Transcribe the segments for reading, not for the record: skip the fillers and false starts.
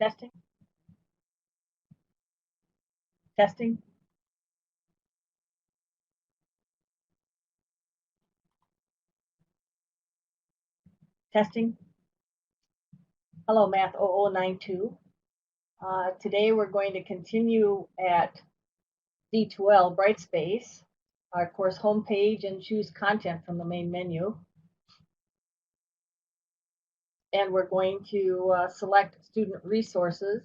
Testing. Testing. Testing. Hello, MATH0092. Today we're going to continue at D2L Brightspace, our course homepage, and choose content from the main menu. And we're going to select student resources.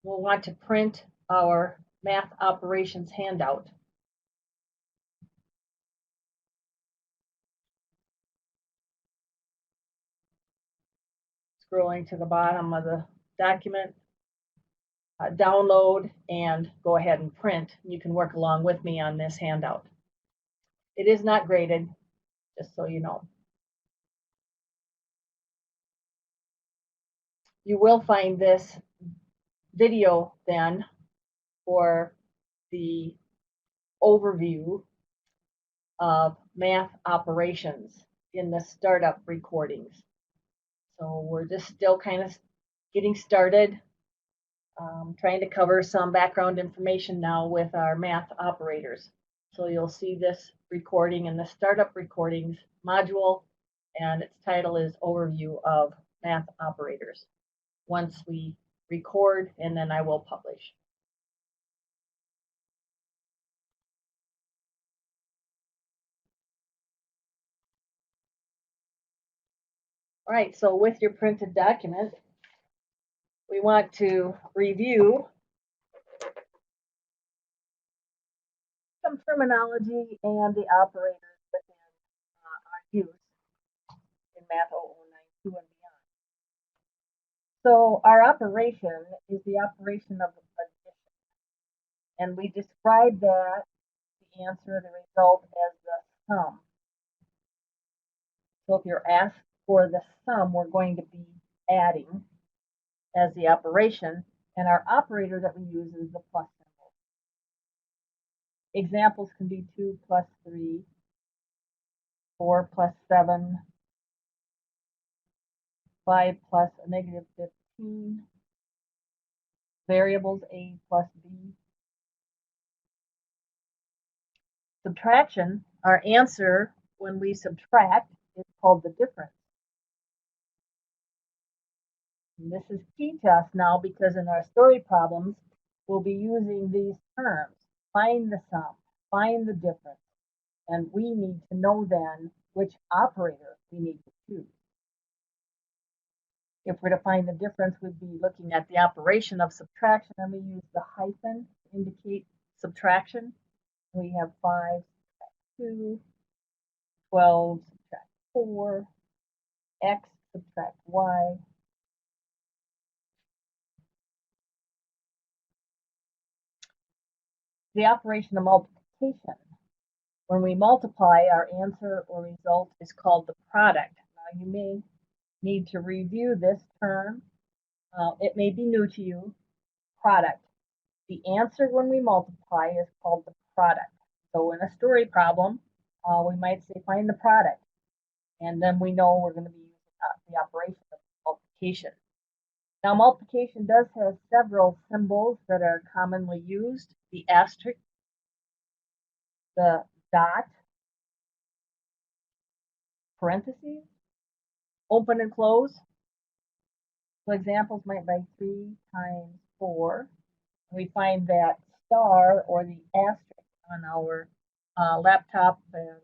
We'll want to print our math operations handout. Scrolling to the bottom of the document, download and go ahead and print. You can work along with me on this handout. It is not graded, just so you know. You will find this video then for the overview of math operations in the startup recordings. So we're just still kind of getting started, trying to cover some background information now with our math operators. So you'll see this recording in the startup recordings module, and its title is Overview of Math Operators. Once we record, and then I will publish. All right, so with your printed document, we want to review some terminology and the operators within our use in MATH0092 and beyond. So our operation is the operation of addition, and we describe that, the answer, the result, as the sum. So if you're asked for the sum, we're going to be adding as the operation, and our operator that we use is the plus symbol. Examples can be 2 plus 3, 4 plus 7, 5 plus a negative 15, variables A plus B. Subtraction, our answer when we subtract is called the difference. And this is key to us now because in our story problems, we'll be using these terms. Find the sum, find the difference, and we need to know then which operator we need to choose. If we're to find the difference, we'd be looking at the operation of subtraction, and we use the hyphen to indicate subtraction. We have 5 subtract 2, 12 subtract 4, x subtract y. The operation of multiplication. When we multiply, our answer or result is called the product. Now you may need to review this term. It may be new to you. Product. The answer when we multiply is called the product. So in a story problem, we might say find the product, and then we know we're going to be using the operation of multiplication. Now multiplication does have several symbols that are commonly used: the asterisk, the dot, parentheses, open and close. So examples might be 3 times 4. We find that star or the asterisk on our laptop and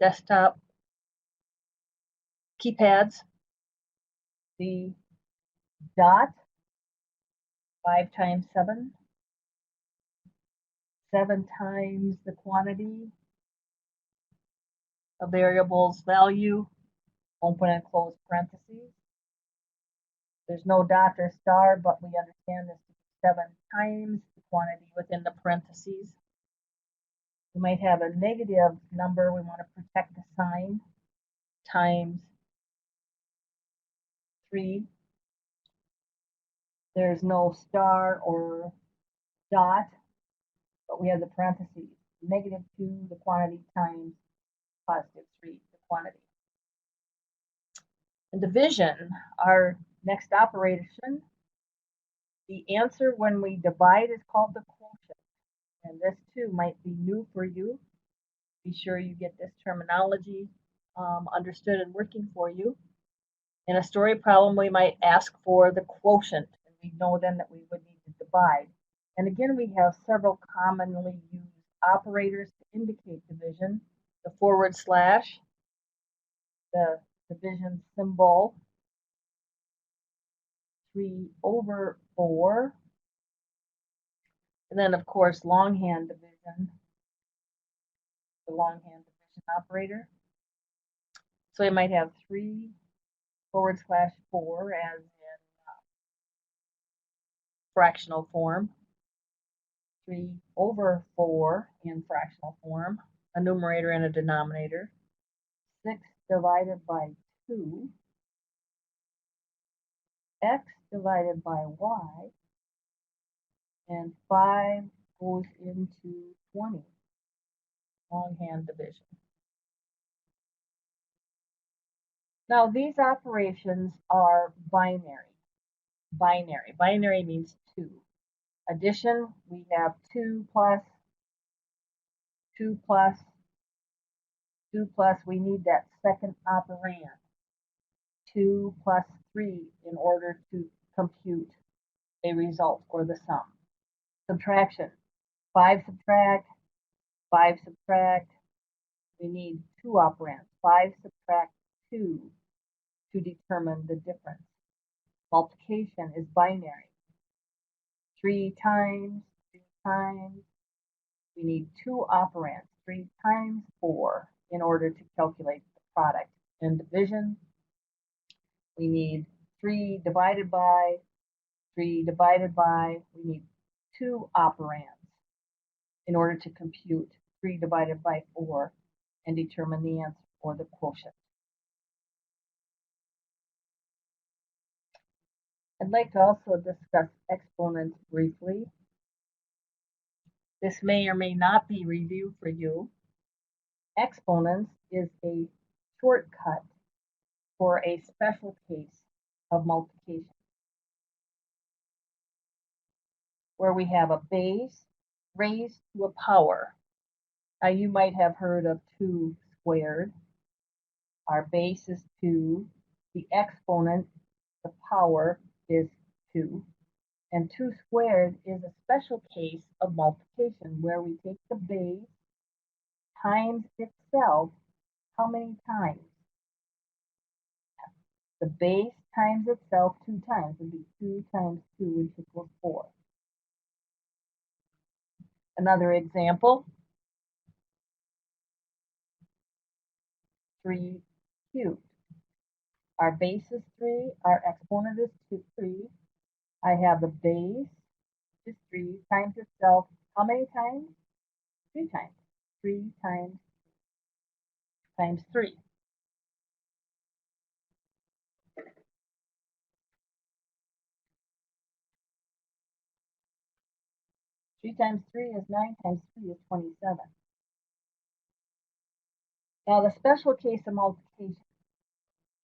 desktop keypads. The dot, 5 times 7, 7 times the quantity, a variable's value, open and close parentheses. There's no dot or star, but we understand this to be 7 times the quantity within the parentheses. We might have a negative number. We want to protect the sign. Times 3. There's no star or dot, but we have the parentheses. -2, the quantity, times positive 3, the quantity. And division, our next operation, the answer when we divide is called the quotient. And this too might be new for you. Be sure you get this terminology understood and working for you. In a story problem, we might ask for the quotient, and we know then that we would need to divide. And again, we have several commonly used operators to indicate division. The forward slash, the division symbol, 3/4, and then of course longhand division, the longhand division operator. So we might have 3/4 as in fractional form, 3/4 in fractional form, a numerator and a denominator, 6 divided by 2, x divided by y, and 5 goes into 20, longhand division. Now these operations are binary. Binary means 2. Addition, we have 2 plus, 2 plus, 2 plus, we need that second operand, 2 plus 3 in order to compute a result or the sum. Subtraction, 5 subtract, 5 subtract, we need 2 operands, 5 subtract 2 to determine the difference. Multiplication is binary, 3 times, we need 2 operands, 3 times 4 in order to calculate the product. And division, we need 3 divided by, we need 2 operands in order to compute 3 divided by 4 and determine the answer or the quotient. I'd like to also discuss exponents briefly. This may or may not be review for you. Exponents is a shortcut for a special case of multiplication, where we have a base raised to a power. Now you might have heard of 2 squared. Our base is 2. The exponent, the power, is 2. And 2 squared is a special case of multiplication where we take the base times itself. How many times? The base times itself 2 times would be 2 times 2, which equals 4. Another example, 3 cubed. Our base is 3, our exponent is 3. I have the base is 3 times itself. How many times? 3 times. 3 times 3. Three times 3 is 9 times 3 is 27. Now the special case of multiplication.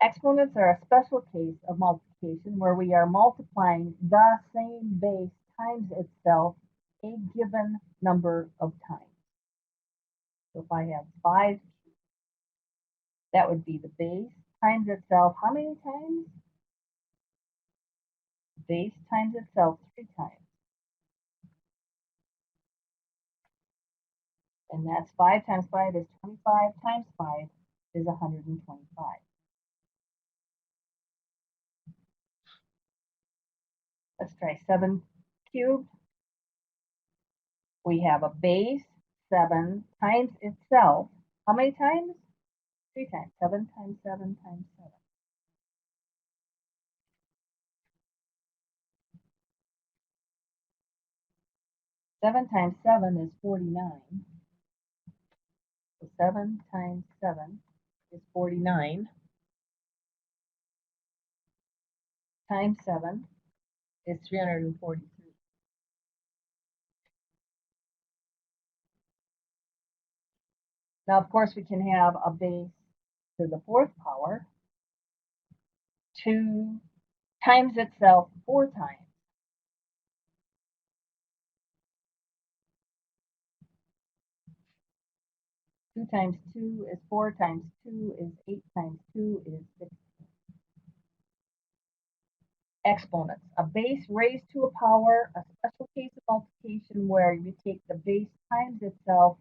Exponents are a special case of multiplication where we are multiplying the same base times itself a given number of times. So if I have 5, that would be the base times itself. How many times? Base times itself 3 times. And that's 5 times 5 is 25 times 5 is 125. Let's try 7 cubed. We have a base 7 times itself. How many times? 3 times. 7 times 7 times 7. 7 times 7 is 49. So 7 times 7 is 49. Times 7 is 343. Now, of course, we can have a base to the fourth power, 2 times itself 4 times. Two times 2 is 4 times 2 is 8 times 2 is 16. Exponents. A base raised to a power, a special case of multiplication where you take the base times itself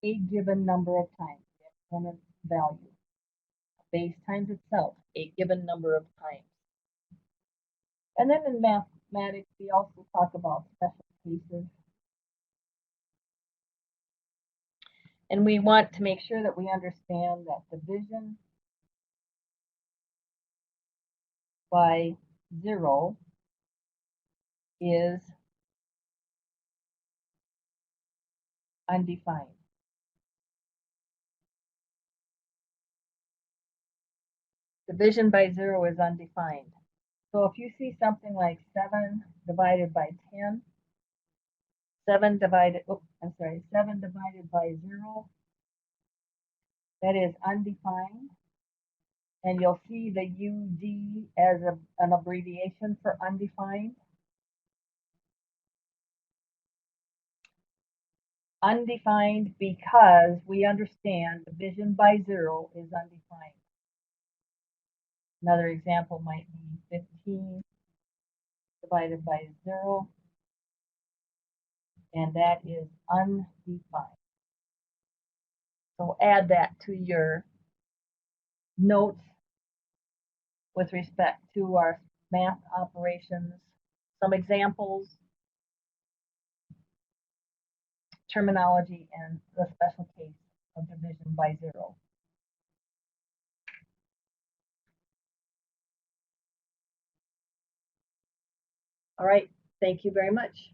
a given number of times, the exponent's value. A base times itself a given number of times. And then in mathematics, we also talk about special cases. And we want to make sure that we understand that division by 0 is undefined. Division by 0 is undefined. So if you see something like 7 divided by 10, 7 divided by 0, that is undefined. And you'll see the UD as an abbreviation for undefined. Undefined because we understand division by 0 is undefined. Another example might be 15 divided by 0, and that is undefined. So add that to your notes with respect to our math operations, some examples, terminology, and the special case of division by 0. All right, thank you very much.